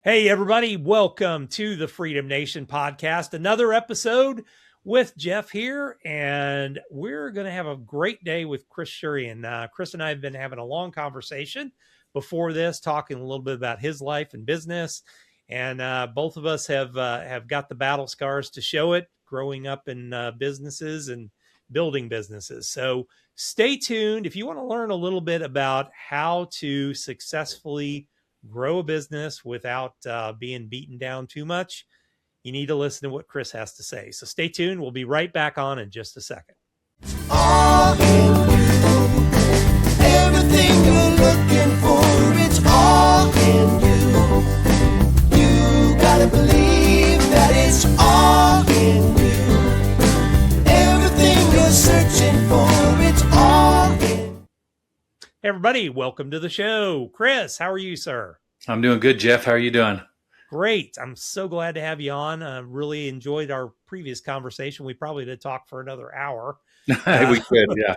Hey, everybody. Welcome to the Freedom Nation podcast. Another episode with Jeff here, and we're going to have a great day with Chris Shurian. Chris and I have been having a long conversation before this, talking a little bit about his life and business. And both of us have got the battle scars to show it, growing up in businesses and building businesses. So stay tuned. If you want to learn a little bit about how to successfully grow a business without being beaten down too much, you need to listen to what Chris has to say. So stay tuned. We'll be right back on in just a second. All in you. Everything you're looking for, it's all in you. You gotta believe that it's all in you. Everything you're searching for, it's all in you. Hey, everybody, welcome to the show. Chris, how are you, sir? I'm doing good, Jeff. How are you doing? Great. I'm so glad to have you on. Really enjoyed our previous conversation. We probably did talk for another hour. We could, yeah.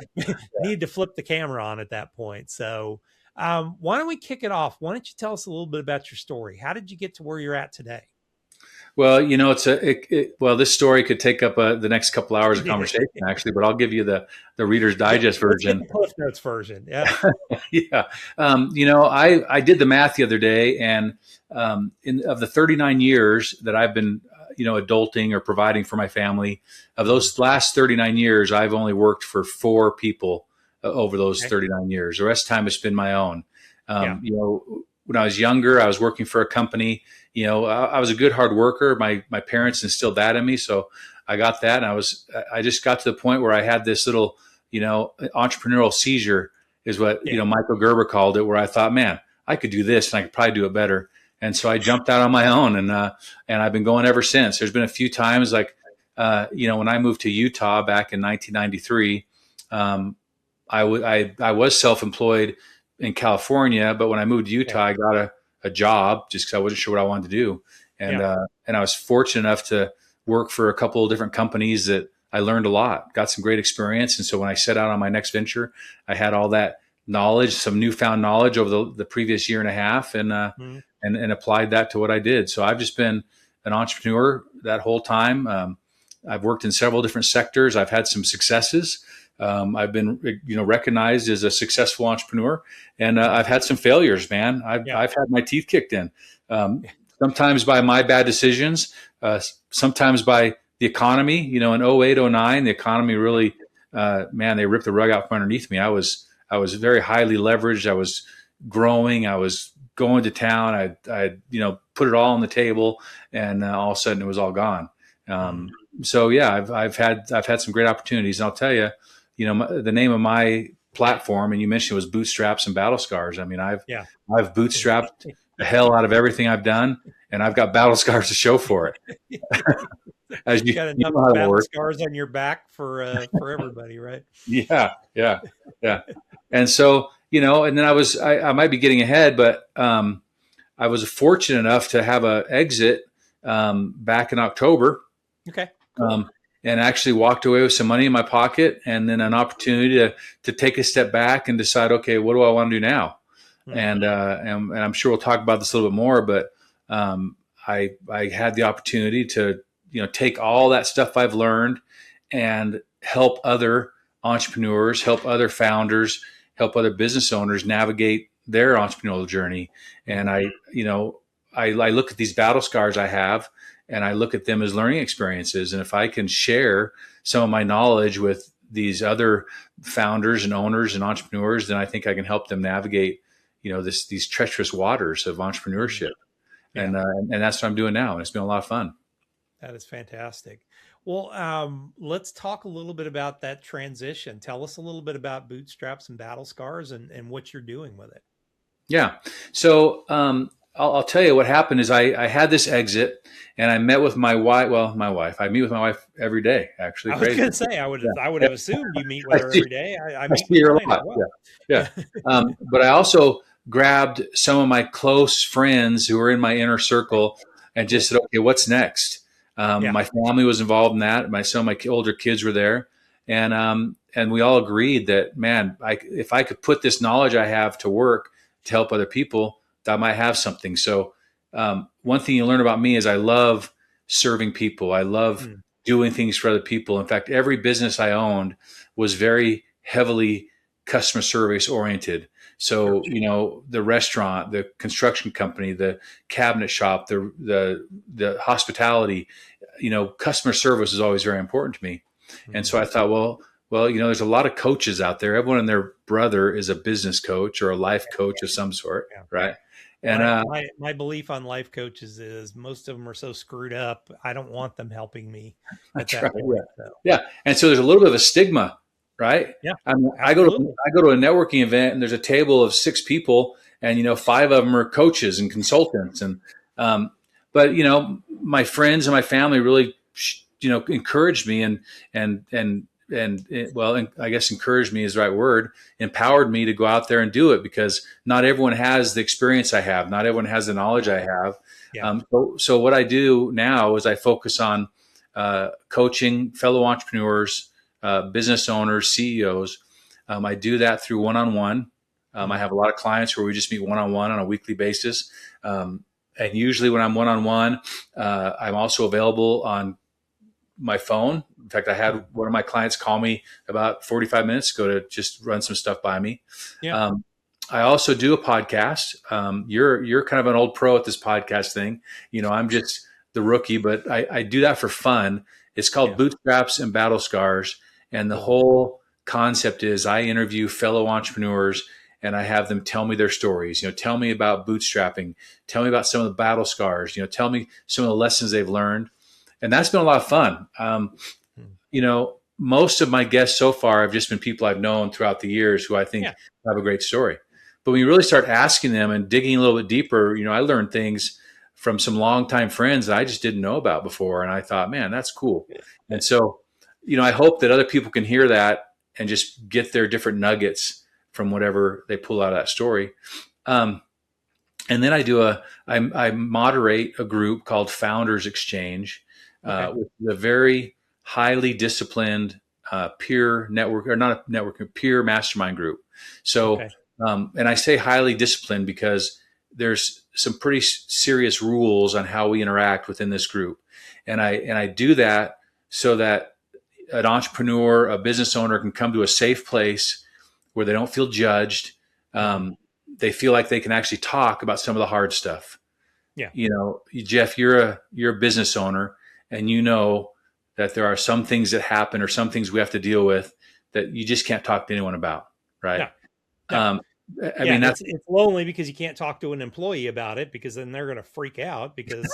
Need to flip the camera on at that point. So why don't we kick it off? Why don't you tell us a little bit about your story? How did you get to where you're at today? Well, you know, this story could take up the next couple hours of conversation, actually, but I'll give you the Reader's Digest version. The Cliff Notes version, yeah. Yeah. You know, I did the math the other day, and of the 39 years that I've been, adulting or providing for my family, of those last 39 years, I've only worked for 4 people over those 39 years. The rest of the time, it's been my own. You know, when I was younger, I was working for a company. You know, I was a good hard worker. My parents instilled that in me, so I got that. And I just got to the point where I had this little, entrepreneurial seizure, is what Michael Gerber called it, where I thought, man, I could do this, and I could probably do it better. And so I jumped out on my own, and I've been going ever since. There's been a few times, like when I moved to Utah back in 1993, I was self-employed in California, but when I moved to Utah, I got a job just because I wasn't sure what I wanted to do. And I was fortunate enough to work for a couple of different companies that I learned a lot, got some great experience. And so when I set out on my next venture, I had all that knowledge, some newfound knowledge over the previous year and a half, and applied that to what I did. So I've just been an entrepreneur that whole time. I've worked in several different sectors. I've had some successes. I've been, recognized as a successful entrepreneur, and I've had some failures, man. I've had my teeth kicked in, sometimes by my bad decisions, sometimes by the economy. In 08, 09, the economy really, they ripped the rug out from underneath me. I was very highly leveraged. I was growing. I was going to town. I put it all on the table, and all of a sudden it was all gone. So yeah, I've had some great opportunities, and I'll tell you, the name of my platform, and you mentioned, it was Bootstraps and Battle Scars. I mean, I've bootstrapped the hell out of everything I've done, and I've got battle scars to show for it. As you got enough battle scars on your back for everybody, right? Yeah. And so, and then I might be getting ahead, but I was fortunate enough to have an exit back in October. Okay. Cool. And actually walked away with some money in my pocket, and then an opportunity to take a step back and decide, okay, what do I want to do now? Mm-hmm. And I'm sure we'll talk about this a little bit more, but I had the opportunity to take all that stuff I've learned and help other entrepreneurs, help other founders, help other business owners navigate their entrepreneurial journey. And I look at these battle scars I have, and I look at them as learning experiences. And if I can share some of my knowledge with these other founders and owners and entrepreneurs, then I think I can help them navigate, these treacherous waters of entrepreneurship. Yeah. And that's what I'm doing now. And it's been a lot of fun. That is fantastic. Well, let's talk a little bit about that transition. Tell us a little bit about Bootstraps and Battle Scars and what you're doing with it. Yeah. So I'll tell you what happened is I had this exit, and I met with my wife. Well, my wife. I meet with my wife every day, actually. I was going to say, I would have assumed you meet with her every day. I meet see her a lot. Well. Yeah. But I also grabbed some of my close friends who were in my inner circle and just said, okay, what's next? My family was involved in that. Some of my older kids were there. And we all agreed that, man, if I could put this knowledge I have to work to help other people, I might have something. So one thing you learn about me is I love serving people. I love doing things for other people. In fact, every business I owned was very heavily customer service oriented. So, the restaurant, the construction company, the cabinet shop, the hospitality, customer service is always very important to me. And so I thought, well, there's a lot of coaches out there. Everyone and their brother is a business coach or a life coach of some sort, right? And my belief on life coaches is most of them are so screwed up. I don't want them helping me at that point. Yeah. And so there's a little bit of a stigma, right? Yeah. I go to a networking event and there's a table of 6 people and, 5 of them are coaches and consultants. And, but my friends and my family really, encouraged me and I guess encouraged me is the right word, empowered me to go out there and do it, because not everyone has the experience I have. Not everyone has the knowledge I have. Yeah. So what I do now is I focus on coaching fellow entrepreneurs, business owners, CEOs. I do that through one-on-one. I have a lot of clients where we just meet one-on-one on a weekly basis. And usually when I'm one-on-one, I'm also available on my phone. In fact, I had one of my clients call me about 45 minutes ago to just run some stuff by me. Yeah. I also do a podcast. You're kind of an old pro at this podcast thing. I'm just the rookie, but I do that for fun. It's called Bootstraps and Battle Scars. And the whole concept is I interview fellow entrepreneurs and I have them tell me their stories. Tell me about bootstrapping. Tell me about some of the battle scars. Tell me some of the lessons they've learned. And that's been a lot of fun. Most of my guests so far have just been people I've known throughout the years who I think have a great story. But when you really start asking them and digging a little bit deeper, I learned things from some longtime friends that I just didn't know about before. And I thought, man, that's cool. And so, I hope that other people can hear that and just get their different nuggets from whatever they pull out of that story. And then I moderate a group called Founders Exchange. With a very highly disciplined peer network, or not a network, a peer mastermind group. So, and I say highly disciplined because there's some pretty serious rules on how we interact within this group. And I do that so that an entrepreneur, a business owner can come to a safe place where they don't feel judged. They feel like they can actually talk about some of the hard stuff. Yeah. Jeff, you're a business owner. And that there are some things that happen or some things we have to deal with that you just can't talk to anyone about, right? Yeah. I mean, it's lonely because you can't talk to an employee about it, because then they're going to freak out because.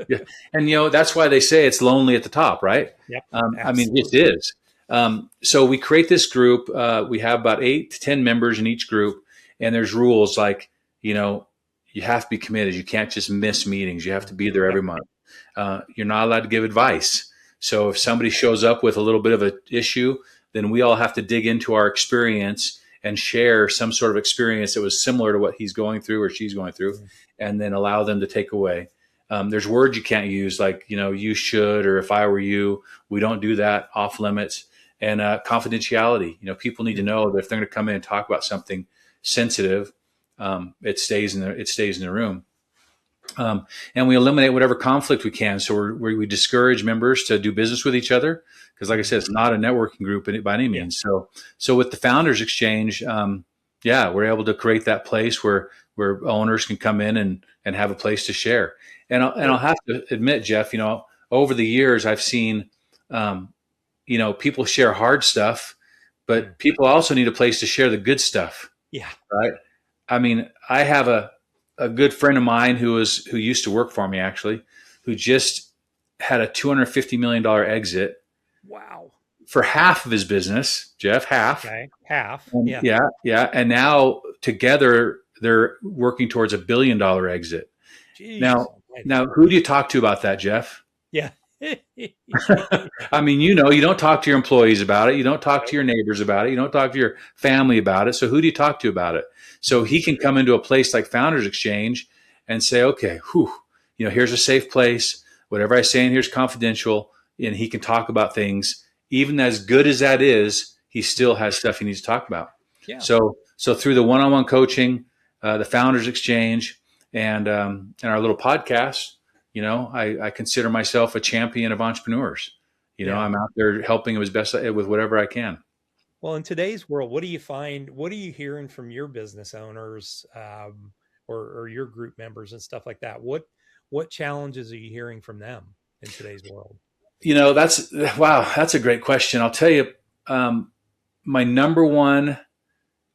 Yeah. And, that's why they say it's lonely at the top, right? Yep. I mean, it is. So we create this group. We have about 8 to 10 members in each group. And there's rules like, you have to be committed. You can't just miss meetings. You have to be there every month. You're not allowed to give advice. So if somebody shows up with a little bit of an issue, then we all have to dig into our experience and share some sort of experience that was similar to what he's going through or she's going through, and then allow them to take away. There's words you can't use, like, you should, or if I were you. We don't do that, off limits. And confidentiality. People need to know that if they're going to come in and talk about something sensitive, it stays in the room. And we eliminate whatever conflict we can. So we discourage members to do business with each other, because, like I said, it's not a networking group by any means. So with the Founders Exchange, we're able to create that place where owners can come in and have a place to share. And I'll have to admit, Jeff, over the years, I've seen, people share hard stuff, but people also need a place to share the good stuff. Yeah. Right. I mean, I have a good friend of mine who used to work for me, actually, who just had a $250 million exit. Wow. For half of his business, Jeff, half. Okay. Half. And yeah. And now together they're working towards $1 billion exit. Jeez. Now, who do you talk to about that, Jeff? Yeah. I mean, you don't talk to your employees about it. You don't talk to your neighbors about it. You don't talk to your family about it. So who do you talk to about it? So he can come into a place like Founders Exchange and say, okay, here's a safe place. Whatever I say in here is confidential. And he can talk about things. Even as good as that is, he still has stuff he needs to talk about. Yeah. So through the one-on-one coaching, the Founders Exchange, and our little podcast, I consider myself a champion of entrepreneurs. I'm out there helping them as best with whatever I can. Well, in today's world, what do you find? What are you hearing from your business owners, or your group members and stuff like that? What challenges are you hearing from them in today's world? That's a great question. I'll tell you, my number one,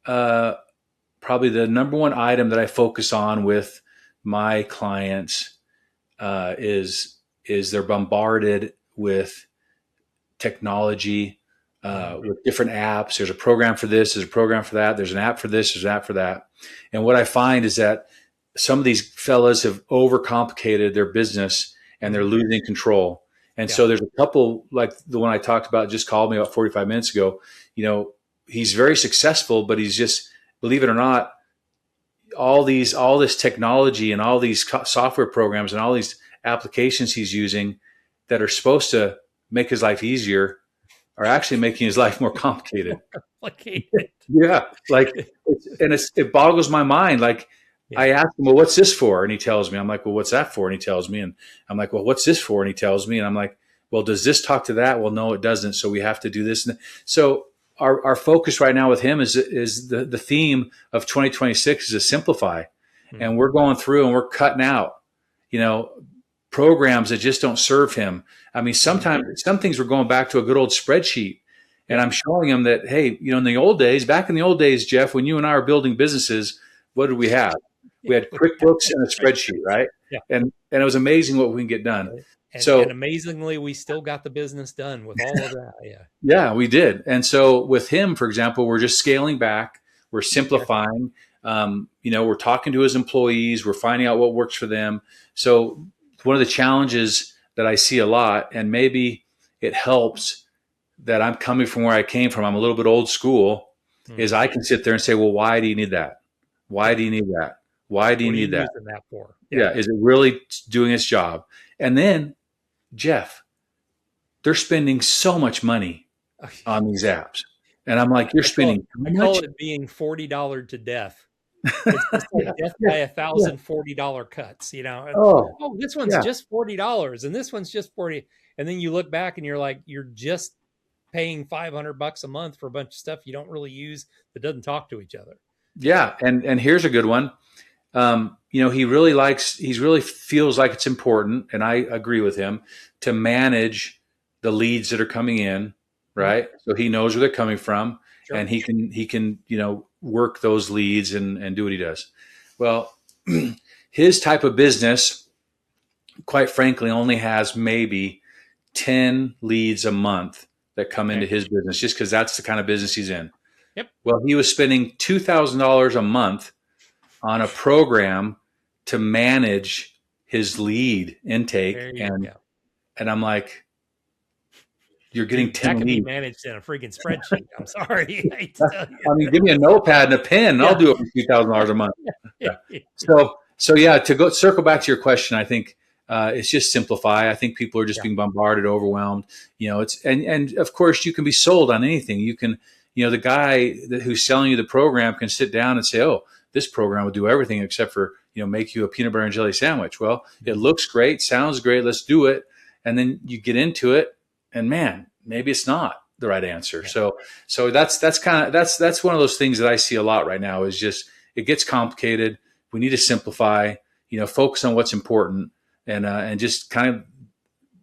probably the number one item that I focus on with my clients is they're bombarded with technology, with different apps. There's a program for this, there's a program for that, there's an app for this, there's an app for that. And what I find is that some of these fellas have overcomplicated their business and they're losing control. And so there's a couple, like the one I talked about, just called me about 45 minutes ago. He's very successful, but he's just, believe it or not, all this technology and all these software programs and all these applications he's using that are supposed to make his life easier are actually making his life more complicated. Yeah. It boggles my mind. I asked him, well, what's this for? And he tells me. I'm like, well, what's that for? And he tells me. And I'm like, well, what's this for? And he tells me. And I'm like, well, does this talk to that? Well, no, it doesn't. So we have to do this. So our focus right now with him is the theme of 2026 is to simplify. Mm-hmm. And we're going through and we're cutting out, programs that just don't serve him. I mean, sometimes some things we're going back to a good old spreadsheet. And I'm showing him that, hey, back in the old days, Jeff, when you and I were building businesses, what did we have? We had QuickBooks and a spreadsheet, right? Yeah. And it was amazing what we can get done. And amazingly, we still got the business done with all of that. Yeah. Yeah, we did. And so with him, for example, we're just scaling back. We're simplifying. We're talking to his employees. We're finding out what works for them. So one of the challenges that I see a lot, and maybe it helps that I'm coming from where I came from, I'm a little bit old school, is I can sit there and say, well, why do you need that? Why do you need that? Why do you need that? That for? Yeah. Is it really doing its job? And then, Jeff, they're spending so much money on these apps. And I'm like, you're spending I call it being $40 to death. It's just like death by $1,040 cuts, Oh, this one's just $40 and this one's just 40. And then you look back and you're like, you're just paying $500 a month for a bunch of stuff you don't really use that doesn't talk to each other. Yeah. And here's a good one. He really feels like it's important, and I agree with him, to manage the leads that are coming in, right? So he knows where they're coming from, and he can work those leads and do what he does. Well, his type of business, quite frankly, only has maybe 10 leads a month that come into his business, just because that's the kind of business he's in. Yep. Well, he was spending $2,000 a month on a program to manage his lead intake. And I'm like, you're getting 10 that leads. Be managed in a freaking spreadsheet. I'm sorry. I mean, give me a notepad and a pen and I'll do it for $2,000 a month. So to circle back to your question, I think it's just simplify. I think people are just being bombarded, overwhelmed. And of course you can be sold on anything. You can, the guy who's selling you the program can sit down and say, oh, this program will do everything except for, make you a peanut butter and jelly sandwich. Well, it looks great, sounds great, let's do it. And then you get into it and man, maybe it's not the right answer. Yeah. So that's one of those things that I see a lot right now is just, it gets complicated. We need to simplify, focus on what's important and just kind of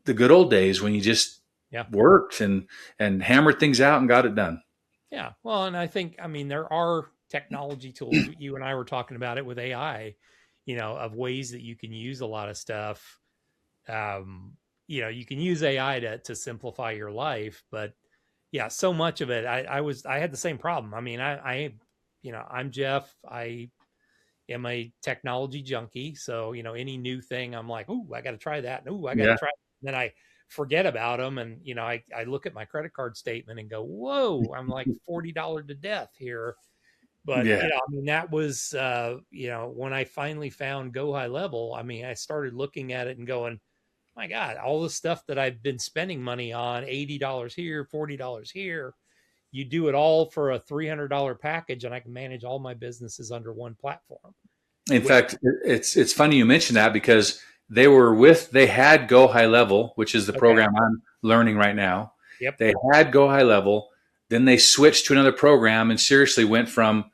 the good old days when you just worked and hammered things out and got it done. Yeah. Well, and I think, there are technology tools. You and I were talking about it with AI, of ways that you can use a lot of stuff. You can use AI to simplify your life, but so much of it, I had the same problem. I'm Jeff. I am a technology junkie. So, any new thing, I'm like, ooh, I got to try that. Ooh, I got to try it. And then I forget about them. And, I look at my credit card statement and go, whoa, I'm like $40 to death here. But, that was, when I finally found Go High Level, I started looking at it and going, my God, all the stuff that I've been spending money on, $80 here, $40 here, you do it all for a $300 package and I can manage all my businesses under one platform. In fact, it's funny you mentioned that because they had Go High Level, which is the program I'm learning right now. Yep. They had Go High Level. Then they switched to another program and seriously went from,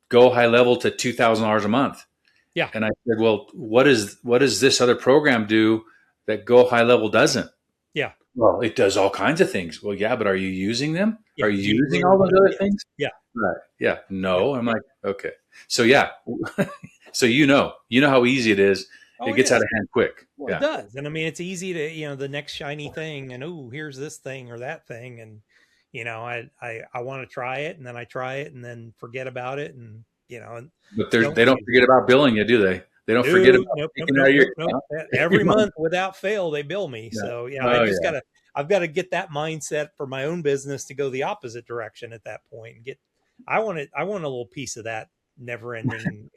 Go High Level to $2,000 a month. Yeah. And I said, well, what does this other program do that Go High Level doesn't? Yeah. Well, it does all kinds of things. Well, yeah, but are you using them? Yeah. Are you using all those other things? Yeah. Right. Yeah. No. I'm like, okay. So yeah. So you know how easy it is. It gets out of hand quick. Well, it does. And I mean, it's easy to, the next shiny thing and, oh, here's this thing or that thing. And, I want to try it, and then I try it and then forget about it. And, but they don't forget about billing you, do they? They don't forget about every month without fail, they bill me. Yeah. So I've got to get that mindset for my own business to go the opposite direction at that point and I want a little piece of that never ending,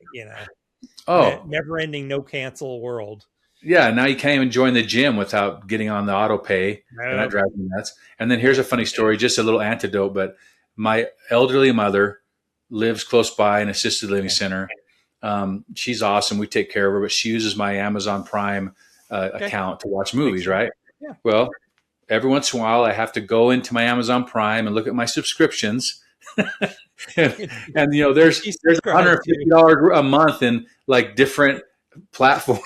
never ending, no cancel world. Yeah. Now you can't even join the gym without getting on the auto pay. And that drives me nuts. And then here's a funny story, just a little antidote, but my elderly mother lives close by an assisted living center. She's awesome. We take care of her, but she uses my Amazon Prime account to watch movies, right? Yeah. Well, every once in a while I have to go into my Amazon Prime and look at my subscriptions. and there's $150 a month in like different platforms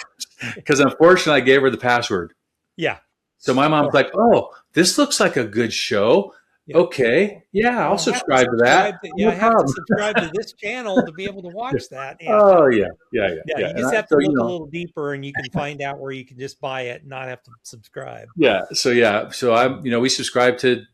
because unfortunately I gave her the password. Yeah. So my mom's like, oh, this looks like a good show. Yeah. Okay. Yeah, I'll subscribe to that. I have to subscribe to this channel to be able to watch that. Yeah. Oh, yeah. You just have to look a little deeper and you can find out where you can just buy it and not have to subscribe. Yeah. So I'm, we subscribe to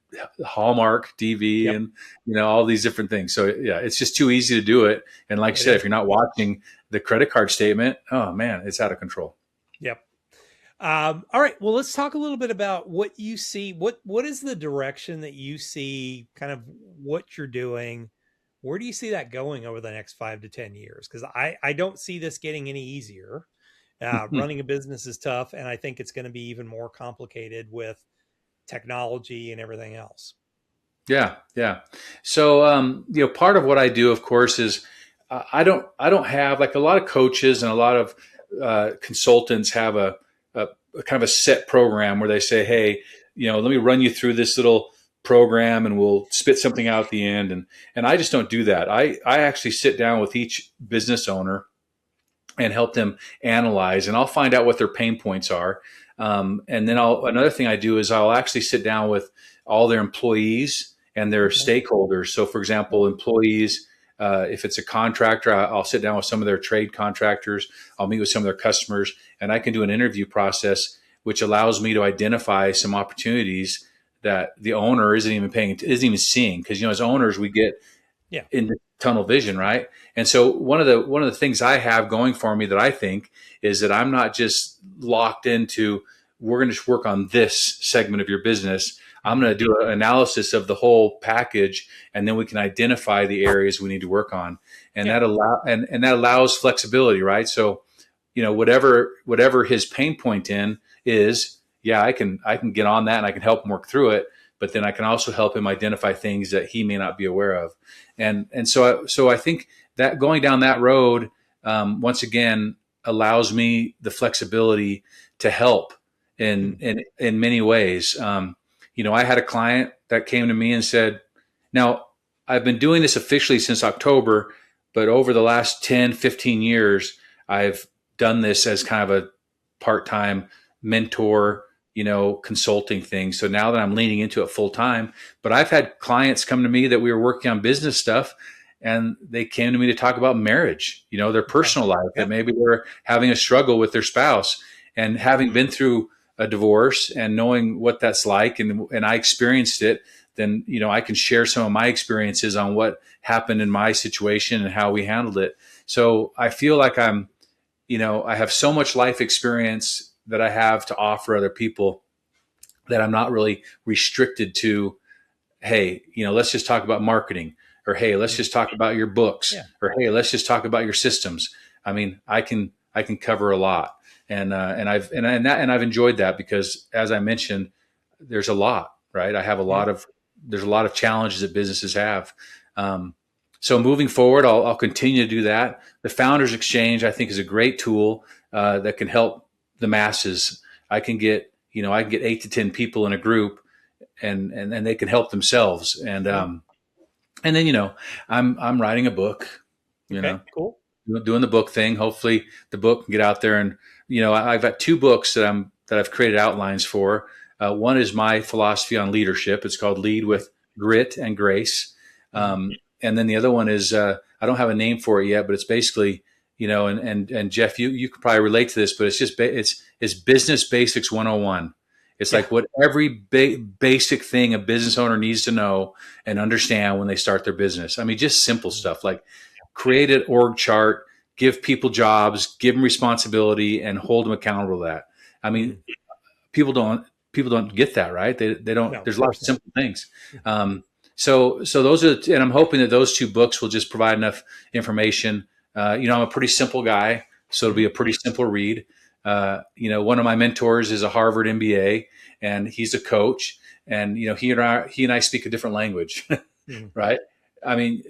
Hallmark TV and, all these different things. So yeah, it's just too easy to do it. And like I said, if you're not watching the credit card statement, oh man, it's out of control. Yep. All right. Well, let's talk a little bit about what you see. What is the direction that you see, kind of what you're doing? Where do you see that going over the next 5 to 10 years? Because I don't see this getting any easier. Running a business is tough, and I think it's going to be even more complicated with technology and everything else. Yeah. Yeah. So, part of what I do, of course, is I don't have, like a lot of coaches and a lot of consultants have a kind of a set program where they say, hey, let me run you through this little program and we'll spit something out at the end. And I just don't do that. I actually sit down with each business owner and help them analyze, and I'll find out what their pain points are. And then another thing I do is I'll actually sit down with all their employees and their stakeholders. So for example, employees, if it's a contractor, I'll sit down with some of their trade contractors. I'll meet with some of their customers, and I can do an interview process, which allows me to identify some opportunities that the owner isn't even seeing. Because as owners, we get into tunnel vision, right? And so one of the things I have going for me that I think is that I'm not just locked into, we're going to work on this segment of your business. I'm going to do an analysis of the whole package, and then we can identify the areas we need to work on, and that allows flexibility, right? So, whatever his pain point is, I can get on that and I can help him work through it, but then I can also help him identify things that he may not be aware of, and so I think that going down that road once again allows me the flexibility to help in many ways. I had a client that came to me and said, now I've been doing this officially since October, but over the last 10, 15 years, I've done this as kind of a part-time mentor, consulting thing. So now that I'm leaning into it full time, but I've had clients come to me that we were working on business stuff, and they came to me to talk about marriage, their personal life, that maybe they're having a struggle with their spouse, and having been through a divorce and knowing what that's like, and I experienced it, then, I can share some of my experiences on what happened in my situation and how we handled it. So I feel like I have so much life experience that I have to offer other people that I'm not really restricted to, hey, let's just talk about marketing, or, hey, let's just talk about your books, or, hey, let's just talk about your systems. I mean, I can cover a lot. And I've enjoyed that because, as I mentioned, there's a lot, right? There's a lot of challenges that businesses have. so moving forward, I'll continue to do that. The Founders Exchange, I think, is a great tool that can help the masses. I can get 8 to 10 people in a group, and they can help themselves. And then I'm writing a book. Okay, cool. Doing the book thing. Hopefully, the book can get out there. And I've got 2 books that I've created outlines for. One is my philosophy on leadership. It's called Lead with Grit and Grace. And then the other one is I don't have a name for it yet, but it's basically and Jeff, you could probably relate to this, but it's just it's Business Basics 101. It's like what every basic thing a business owner needs to know and understand when they start their business. I mean, just simple stuff like create an org chart, give people jobs, give them responsibility, and hold them accountable to that. I mean, people don't get that, right? They don't. No, there's lots of simple things. So those are, and I'm hoping that those 2 books will just provide enough information. I'm a pretty simple guy, so it'll be a pretty simple read. One of my mentors is a Harvard MBA, and he's a coach, and he and I speak a different language, right? I mean,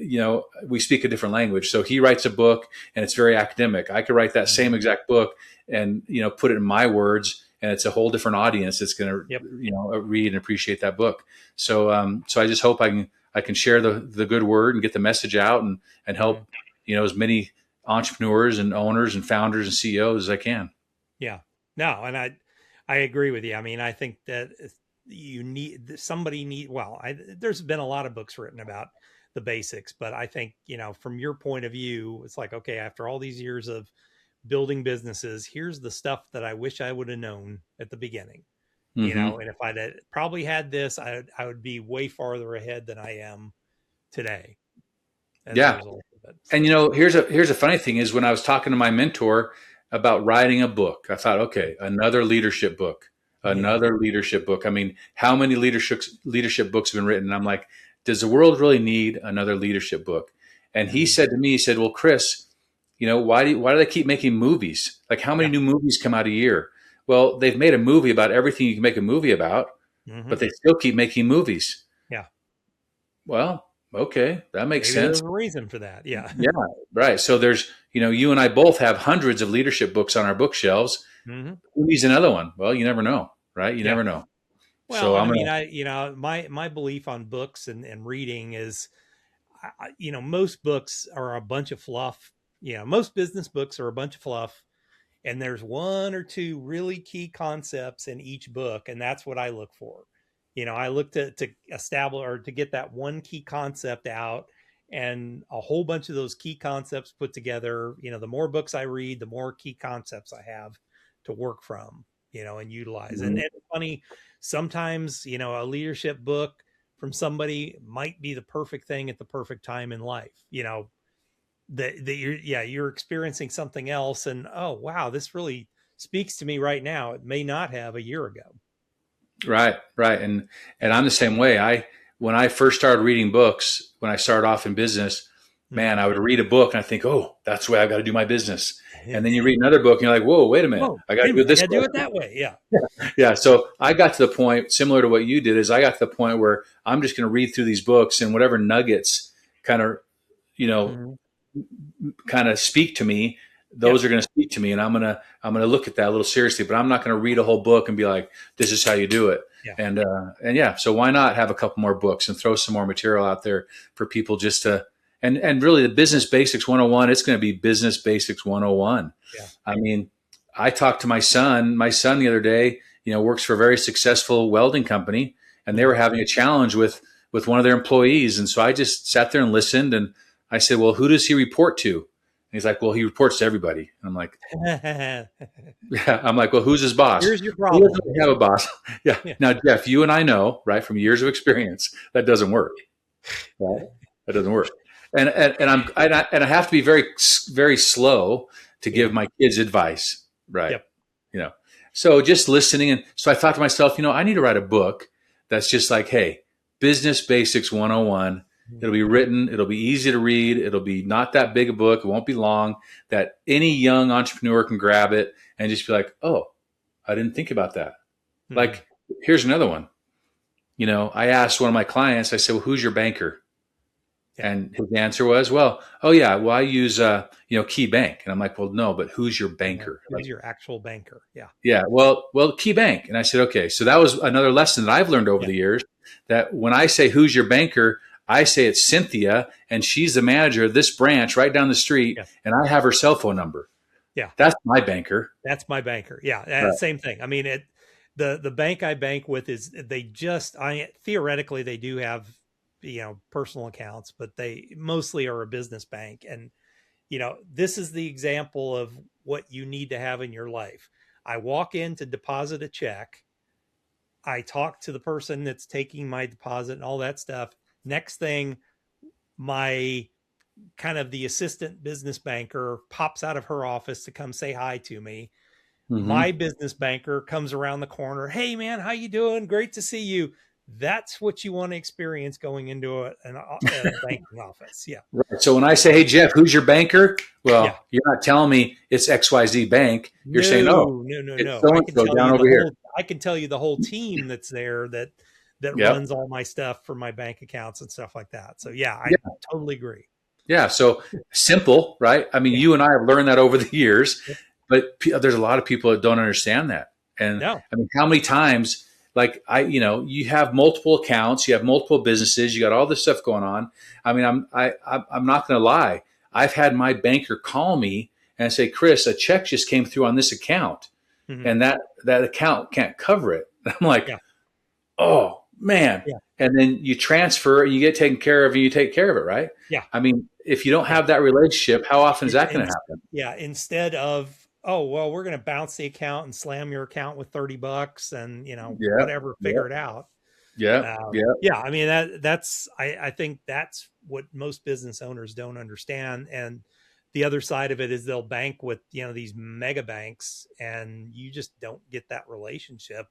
we speak a different language. So he writes a book, and it's very academic. I could write that same exact book and put it in my words, and it's a whole different audience that's going to read and appreciate that book. So I just hope I can share the good word and get the message out and help as many entrepreneurs and owners and founders and CEOs as I can. Yeah, no, and I agree with you. I mean, I think that there's been a lot of books written about the basics, but I think, from your point of view, it's like, okay, after all these years of building businesses, here's the stuff that I wish I would have known at the beginning, and if I'd probably had this, I would be way farther ahead than I am today. Yeah. And here's a funny thing is when I was talking to my mentor about writing a book, I thought, okay, another leadership book. I mean, how many leadership books have been written? And I'm like, does the world really need another leadership book? And he said to me, well, Chris, why do they keep making movies? Like how many new movies come out a year? Well, they've made a movie about everything you can make a movie about, but they still keep making movies. Yeah. Well, okay, that makes sense. There's a reason for that. Yeah. Yeah. Right. So there's, you and I both have hundreds of leadership books on our bookshelves. Who needs another one? Well, you never know, right? You never know. Well, so my belief on books and reading is, most books are a bunch of fluff. Most business books are a bunch of fluff, and there's 1 or 2 really key concepts in each book. And that's what I look for. I look to establish or to get that one key concept out, and a whole bunch of those key concepts put together. The more books I read, the more key concepts I have to work from, and utilize. And it's funny, sometimes, a leadership book from somebody might be the perfect thing at the perfect time in life, that you're experiencing something else, and, oh, wow, this really speaks to me right now. It may not have a year ago. Right. And I'm the same way. When I first started reading books, when I started off in business, man, I would read a book and I think, oh, that's the way I've got to do my business. And then you read another book and you're like, whoa, wait a minute. I got to do this. Do it that way. Yeah. Yeah. So I got to the point similar to what you did is I got to the point where I'm just going to read through these books and whatever nuggets kind of, kind of speak to me. Those are going to speak to me, and I'm going to look at that a little seriously, but I'm not going to read a whole book and be like, this is how you do it. Yeah. So why not have a couple more books and throw some more material out there for people just to, and really the Business Basics 101, it's going to be Business Basics 101. Yeah. I mean, I talked to my son the other day, works for a very successful welding company, and they were having a challenge with one of their employees. And so I just sat there and listened, and I said, well, who does he report to? And he's like, well, he reports to everybody. And I'm like, yeah. I'm like, well, who's his boss? Here's your problem. He doesn't have a boss. Yeah. Now, Jeff, you and I know, right, from years of experience, that doesn't work. Right? That doesn't work. And I have to be very, very slow to give my kids advice. Right. Yep. So just listening. And so I thought to myself, I need to write a book that's just like, hey, Business Basics 101. It'll be written. It'll be easy to read. It'll be not that big a book. It won't be long, that any young entrepreneur can grab it and just be like, oh, I didn't think about that. Like, here's another one. I asked one of my clients, I said, well, who's your banker? Yeah. And his answer was, well, oh yeah, well, I use, Key Bank. And I'm like, well, no, but who's your Yeah. banker? Who's your actual banker? Yeah. Yeah, well, Key Bank. And I said, okay. So that was another lesson that I've learned over Yeah. the years, that when I say, who's your banker, I say it's Cynthia, and she's the manager of this branch right down the street, Yeah. and I have her cell phone number. Yeah. That's my banker. That's my banker. Yeah. Right. Same thing. I mean, the bank I bank with is theoretically they do have, personal accounts, but they mostly are a business bank. And, this is the example of what you need to have in your life. I walk in to deposit a check. I talk to the person that's taking my deposit and all that stuff. Next thing, my kind of the assistant business banker pops out of her office to come say hi to me. Mm-hmm. My business banker comes around the corner. Hey man, how you doing? Great to see you. That's what you want to experience going into a banking office. Yeah. Right. So when I say, hey, Jeff, who's your banker? Well, Yeah. you're not telling me it's XYZ Bank. You're saying, oh, no. it's so-and-so down over here. I can tell you the whole team that's there that Yep. runs all my stuff for my bank accounts and stuff like that. So yeah, I totally agree. Yeah. So simple, right? I mean, you and I have learned that over the years, but there's a lot of people that don't understand that. And No. I mean, how many times, like you have multiple accounts, you have multiple businesses, you got all this stuff going on. I mean, I'm not going to lie. I've had my banker call me and say, Chris, a check just came through on this account, and that account can't cover it. And I'm like, oh man. Yeah. And then you transfer, you get taken care of, and you take care of it, right? Yeah. I mean, if you don't have that relationship, how often is that going to happen? Yeah. Instead of, oh, well, we're going to bounce the account and slam your account with $30 and, whatever, figure it out. Yeah. Yeah. I mean, I think that's what most business owners don't understand. And the other side of it is they'll bank with, these mega banks, and you just don't get that relationship.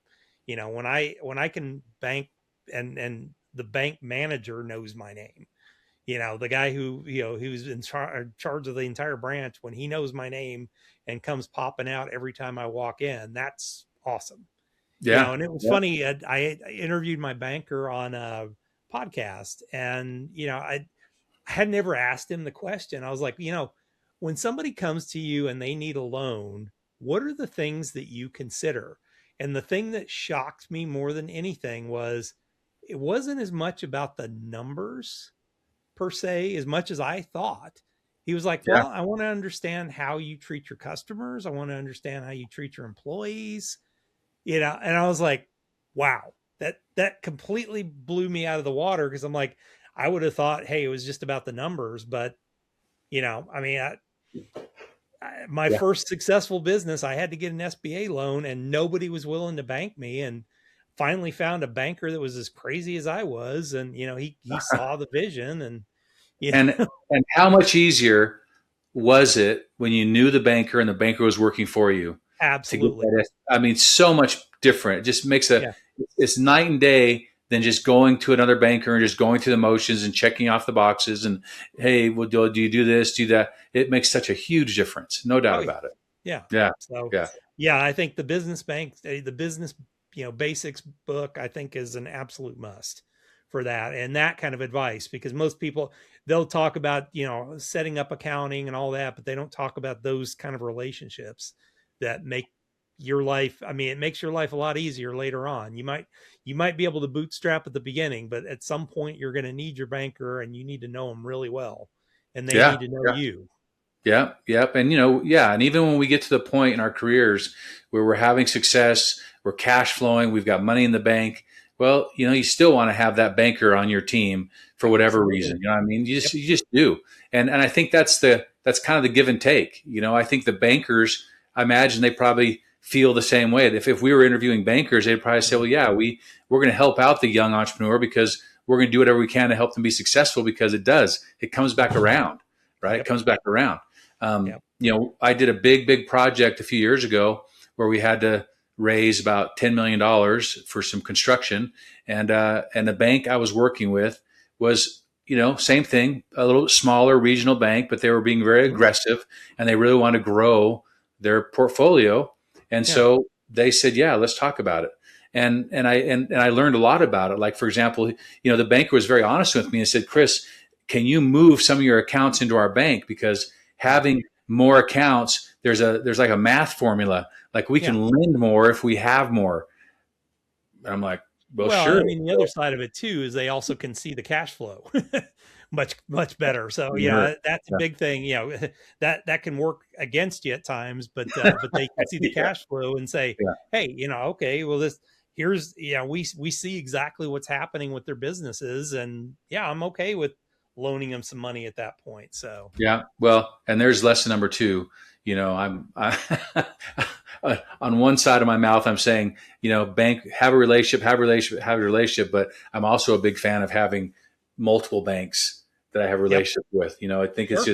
When I can bank and the bank manager knows my name, the guy who's in charge of the entire branch, when he knows my name and comes popping out every time I walk in, that's awesome. Yeah. And it was funny. I interviewed my banker on a podcast, and, I had never asked him the question. I was like, when somebody comes to you and they need a loan, what are the things that you consider? And the thing that shocked me more than anything was it wasn't as much about the numbers per se, as much as I thought. He was like, well, I want to understand how you treat your customers. I want to understand how you treat your employees, and I was like, wow, that completely blew me out of the water. Cause I'm like, I would have thought, hey, it was just about the numbers, but I mean, my first successful business, I had to get an SBA loan, and nobody was willing to bank me. And finally found a banker that was as crazy as I was. And, he saw the vision, and, and how much easier was it when you knew the banker and the banker was working for you? Absolutely. I mean, so much different. It just makes it's night and day than just going to another banker and just going through the motions and checking off the boxes and, hey, well, do you do this, do that? It makes such a huge difference. No doubt about it. Yeah. Yeah. So, I think the business basics book, I think, is an absolute must for that. And that kind of advice, because most people, they'll talk about, setting up accounting and all that, but they don't talk about those kind of relationships that make your life. I mean, it makes your life a lot easier later on. You might be able to bootstrap at the beginning, but at some point you're going to need your banker, and you need to know them really well, and they need to know you. Yeah. Yep. And, and even when we get to the point in our careers where we're having success, we're cash flowing, we've got money in the bank. Well, you still want to have that banker on your team for whatever reason. You know what I mean? You just do. And I think that's kind of the give and take. I think the bankers, I imagine they probably feel the same way. If we were interviewing bankers, they'd probably say, well, yeah, we're going to help out the young entrepreneur because we're going to do whatever we can to help them be successful, because it comes back around, right? It comes back around. I did a big project a few years ago where we had to raise about $10 million for some construction. And the bank I was working with was, same thing, a little smaller regional bank, but they were being very aggressive, and they really want to grow their portfolio. And so they said, yeah, let's talk about it. And I learned a lot about it. Like, for example, the banker was very honest with me and said, Chris, can you move some of your accounts into our bank? Because having more accounts, there's like a math formula. Like we can lend more if we have more. And I'm like, well, Well, sure. I mean, the other side of it too is they also can see the cash flow much better. So yeah, that's a big thing. You know, that can work against you at times, but they can see the cash flow and say, hey, you know, okay, well, here's, you know, we see exactly what's happening with their businesses, and yeah, I'm okay with loaning them some money at that point. So yeah, well, and there's lesson number 2. You know, on one side of my mouth, I'm saying, you know, bank, have a relationship, but I'm also a big fan of having multiple banks that I have a relationship with. You know, I think it's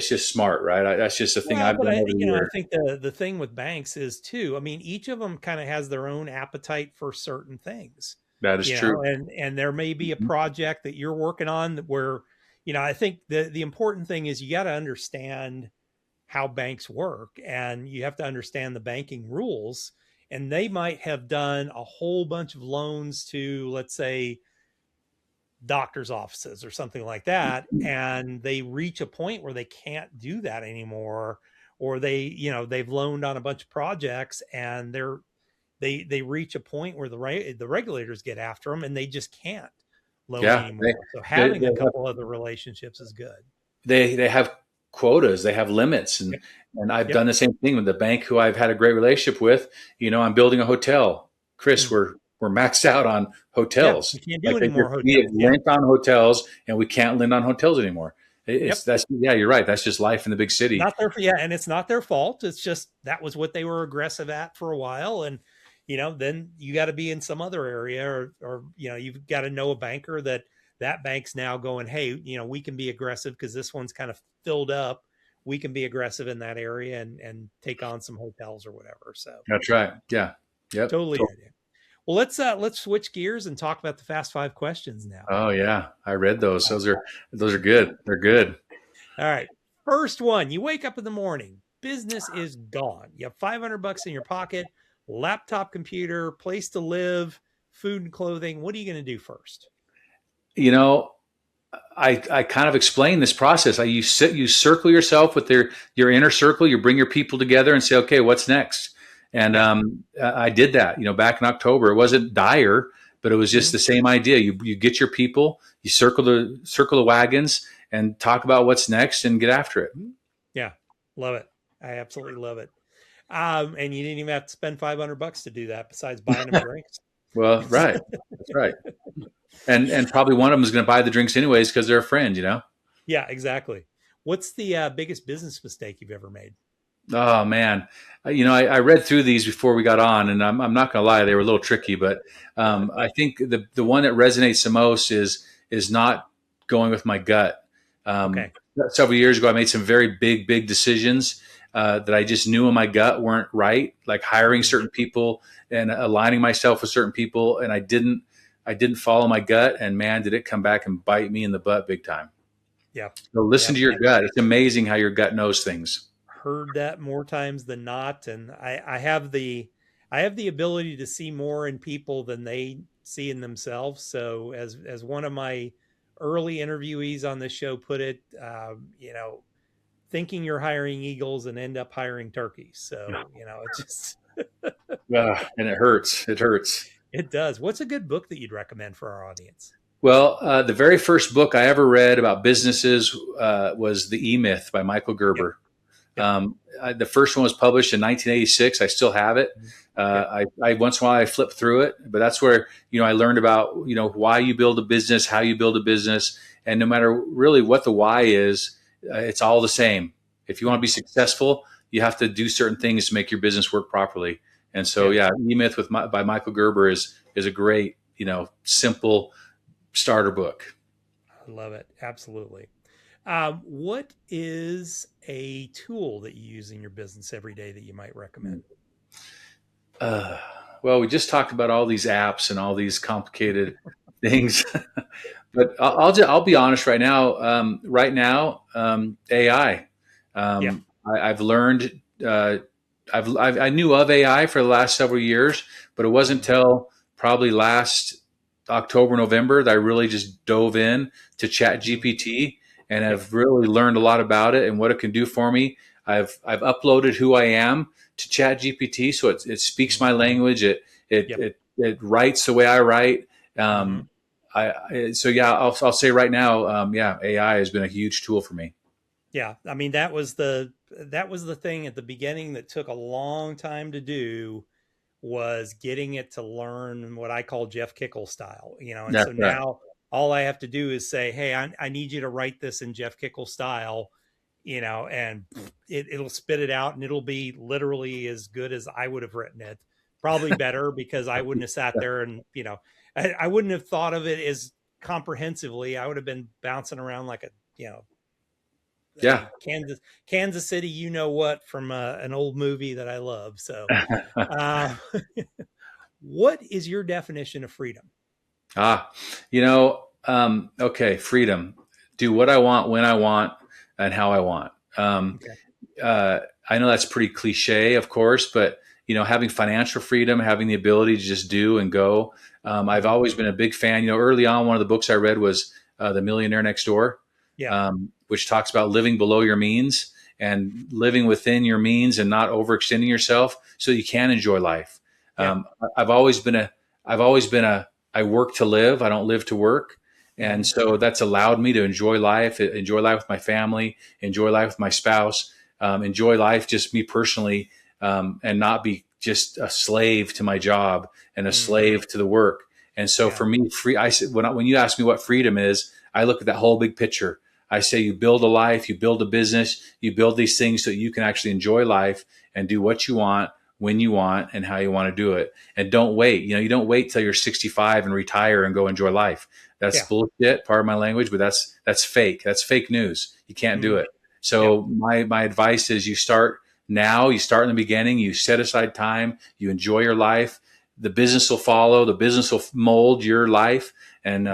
just smart, right? That's just a thing I've done over the you know, I years. think the thing with banks is too, I mean, each of them kind of has their own appetite for certain things, That is you true. know, and there may be a project that you're working on where, you know, I think the important thing is you got to understand how banks work, and you have to understand the banking rules. And they might have done a whole bunch of loans to, let's say, doctor's offices or something like that, and they reach a point where they can't do that anymore, or they, you know, they've loaned on a bunch of projects, and they reach a point where the regulators get after them, and they just can't loan Yeah, anymore. So they, having they a have couple other relationships is good. they have quotas, they have limits, Yep. and I've Yep. done the same thing with the bank who I've had a great relationship with. You know, I'm building a hotel. Chris, Mm. we're maxed out on Yeah, hotels. you can't do Like any more we have hotels. Yeah. lent on hotels, and we can't lend on hotels anymore. Yep. That's yeah, you're right. That's just life in the big city. Not their, yeah, and it's not their fault. It's just that was what they were aggressive at for a while, and you know, then you got to be in some other area, or you know, you've got to know a banker that bank's now going, hey, you know, we can be aggressive because this one's kind of filled up. We can be aggressive in that area and take on some hotels or whatever. So That's right. Yeah. Yep. totally. Well, let's switch gears and talk about the fast 5 questions now. Oh yeah, I read those. Those are good. They're good. All right. First one, you wake up in the morning, business is gone. You have $500 in your pocket, laptop, computer, place to live, food and clothing. What are you going to do first? You know, I kind of explain this process. You circle yourself with your inner circle. You bring your people together and say, okay, what's next? And I did that. You know, back in October, it wasn't dire, but it was just the same idea. You get your people, you circle the wagons, and talk about what's next and get after it. Yeah, love it. I absolutely love it. And you didn't even have to spend $500 to do that, besides buying them drinks. Well, right, that's right. And probably one of them is going to buy the drinks anyways because they're a friend. You know. Yeah, exactly. What's the biggest business mistake you've ever made? Oh man, you know, I read through these before we got on, and I'm not going to lie, they were a little tricky. But I think the one that resonates the most is not going with my gut. Okay. Several years ago, I made some very big decisions that I just knew in my gut weren't right, like hiring certain people and aligning myself with certain people, and I didn't follow my gut, and man, did it come back and bite me in the butt big time. Yeah. So listen to your gut. It's amazing how your gut knows things. Heard that more times than not, and I have the ability to see more in people than they see in themselves. So as one of my early interviewees on this show put it, you know, thinking you're hiring eagles and end up hiring turkeys. So you know, it just And it hurts. It hurts. it does. What's a good book that you'd recommend for our audience? Well, the very first book I ever read about businesses was The E-Myth by Michael Gerber. Yep. The first one was published in 1986. I still have it. I once in a while I flip through it, but that's where, you know, I learned about, you know, why you build a business, how you build a business, and no matter really what the why is, it's all the same. If you want to be successful, you have to do certain things to make your business work properly. And so, E-Myth by Michael Gerber is a great, you know, simple starter book. I love it. Absolutely. What is a tool that you use in your business every day that you might recommend? Well, we just talked about all these apps and all these complicated things, but I'll be honest right now. AI. I've learned. I knew of AI for the last several years, but it wasn't until probably last October, November that I really just dove in to Chat GPT and have really learned a lot about it and what it can do for me. I've uploaded who I am to Chat GPT, so it speaks my language. It writes the way I write. So yeah, I'll say right now, yeah, AI has been a huge tool for me. Yeah. I mean, that was the thing at the beginning that took a long time to do, was getting it to learn what I call Jeff Kikel style, and That's so right. now all I have to do is say, hey, I need you to write this in Jeff Kikel style, and it'll spit it out, and it'll be literally as good as I would have written it, probably better, because I wouldn't have sat there and, I wouldn't have thought of it as comprehensively. I would have been bouncing around like Yeah. Kansas City, what, from an old movie that I love. So, uh, what is your definition of freedom? Okay, freedom. Do what I want, when I want, and how I want. Okay. I know that's pretty cliche, of course, but having financial freedom, having the ability to just do and go. I've always been a big fan. Early on, one of the books I read was The Millionaire Next Door, which talks about living below your means and living within your means and not overextending yourself so you can enjoy life. I've always been a I work to live. I don't live to work. And so that's allowed me to enjoy life with my family, enjoy life with my spouse, enjoy life just me personally, and not be just a slave to my job and a slave to the work. And so for me, when you ask me what freedom is, I look at that whole big picture. I say you build a life, you build a business, you build these things so you can actually enjoy life and do what you want, when you want, and how you want to do it. And don't wait. You don't wait till you're 65 and retire and go enjoy life. That's bullshit, pardon my language, but that's fake. That's fake news. You can't do it. So my advice is you start now, you start in the beginning, you set aside time, you enjoy your life. The business will follow, the business will mold your life and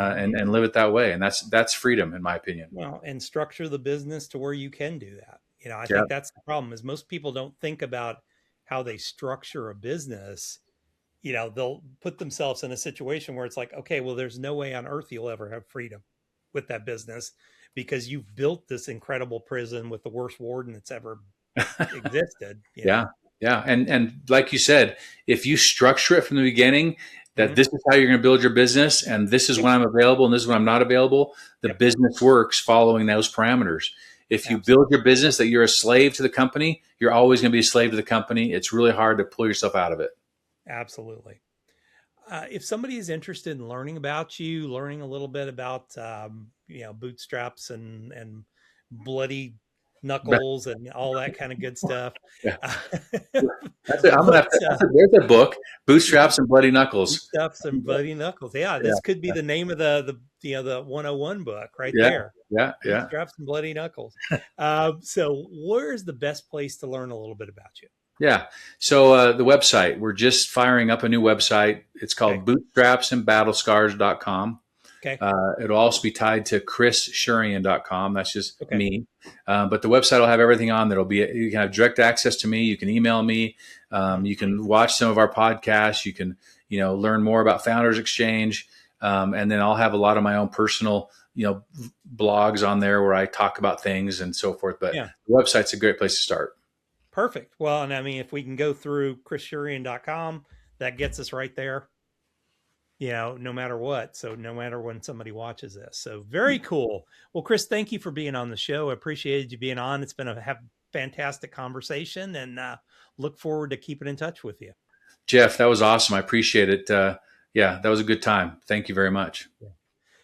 live it that way. And that's freedom, in my opinion. Well, and structure the business to where you can do that. I think that's the problem, is most people don't think about how they structure a business. They'll put themselves in a situation where it's like, okay, well, there's no way on earth you'll ever have freedom with that business, because you've built this incredible prison with the worst warden that's ever existed. Yeah. And like you said, if you structure it from the beginning, that this is how you're going to build your business, and this is when I'm available, and this is when I'm not available, the business works following those parameters. If you build your business that you're a slave to the company, you're always going to be a slave to the company. It's really hard to pull yourself out of it. Absolutely. If somebody is interested in learning about you, learning a little bit about, bootstraps and bloody knuckles and all that kind of good stuff. That's it. There's a book, Bootstraps and Bloody Knuckles. Bootstraps and Bloody Knuckles. Yeah, this could be the name of the 101 book right there. Yeah. Bootstraps and Bloody Knuckles. So where's the best place to learn a little bit about you? Yeah. So the website, we're just firing up a new website. It's called bootstrapsandbattlescars.com. Okay. It'll also be tied to chrisshurian.com. That's just me. But the website will have everything on there. You can have direct access to me. You can email me. You can watch some of our podcasts. You can, learn more about Founders Exchange. And then I'll have a lot of my own personal, blogs on there where I talk about things and so forth. But the website's a great place to start. Perfect. Well, and I mean, if we can go through chrisshurian.com, that gets us right there, no matter what. So no matter when somebody watches this. So very cool. Well, Chris, thank you for being on the show. I appreciated you being on. It's been a fantastic conversation, and look forward to keeping in touch with you. Jeff, that was awesome. I appreciate it. That was a good time. Thank you very much. Yeah.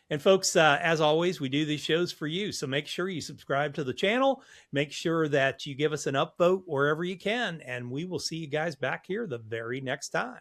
And folks, as always, we do these shows for you. So make sure you subscribe to the channel. Make sure that you give us an upvote wherever you can. And we will see you guys back here the very next time.